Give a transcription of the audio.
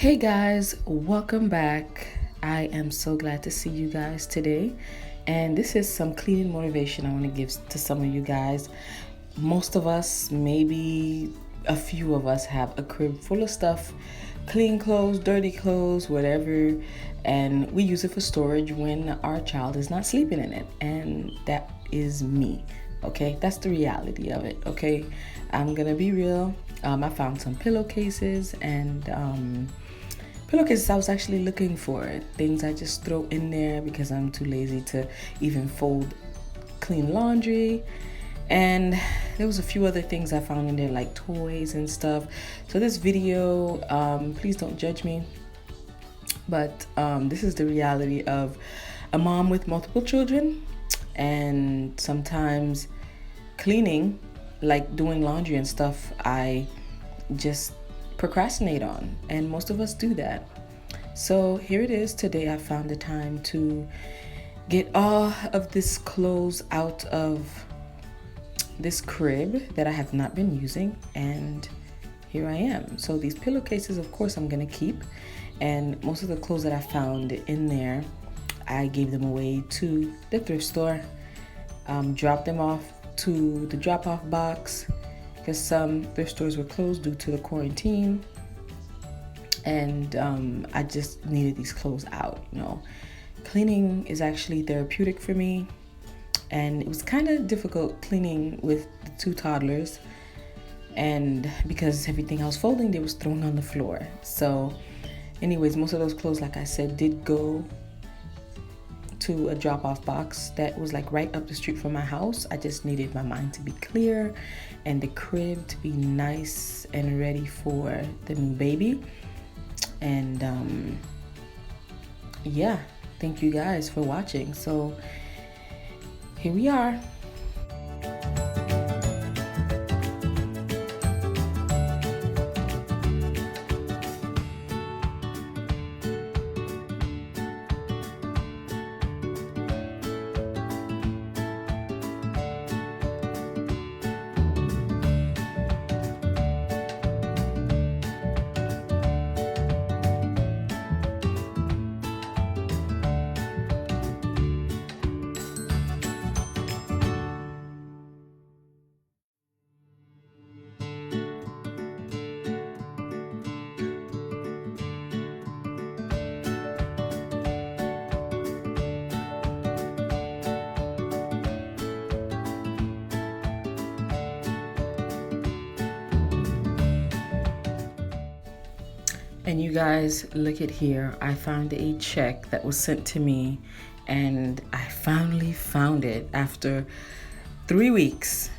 Hey guys, welcome back. I am so glad to see you guys today. And this is some cleaning motivation I want to give to some of you guys. Most of us, maybe a few of us, have a crib full of stuff, clean clothes, dirty clothes, whatever, and we use it for storage when our child is not sleeping in it. And that is me. Okay, that's the reality of it. Okay, I'm gonna be real. I found some pillowcases and pillowcases I was actually looking for. Things I just throw in there because I'm too lazy to even fold clean laundry. And there was a few other things I found in there, like toys and stuff. So this video, please don't judge me, but this is the reality of a mom with multiple children, and sometimes cleaning, like doing laundry and stuff, I just procrastinate on, and most of us do that. So here it is. Today I found the time to get all of this clothes out of this crib that I have not been using, and here I am. So these pillowcases, of course, I'm gonna keep, and most of the clothes that I found in there, I gave them away to the thrift store, dropped them off to the drop-off box because some thrift stores were closed due to the quarantine, and I just needed these clothes out. Cleaning is actually therapeutic for me, and it was kind of difficult cleaning with the two toddlers, and because everything I was folding, they was thrown on the floor. So anyways, most of those clothes, like I said, did go to a drop-off box that was like right up the street from my house. I just needed my mind to be clear and the crib to be nice and ready for the new baby. And yeah, thank you guys for watching. So here we are. And you guys, look at here. I found a check that was sent to me, and I finally found it after 3 weeks.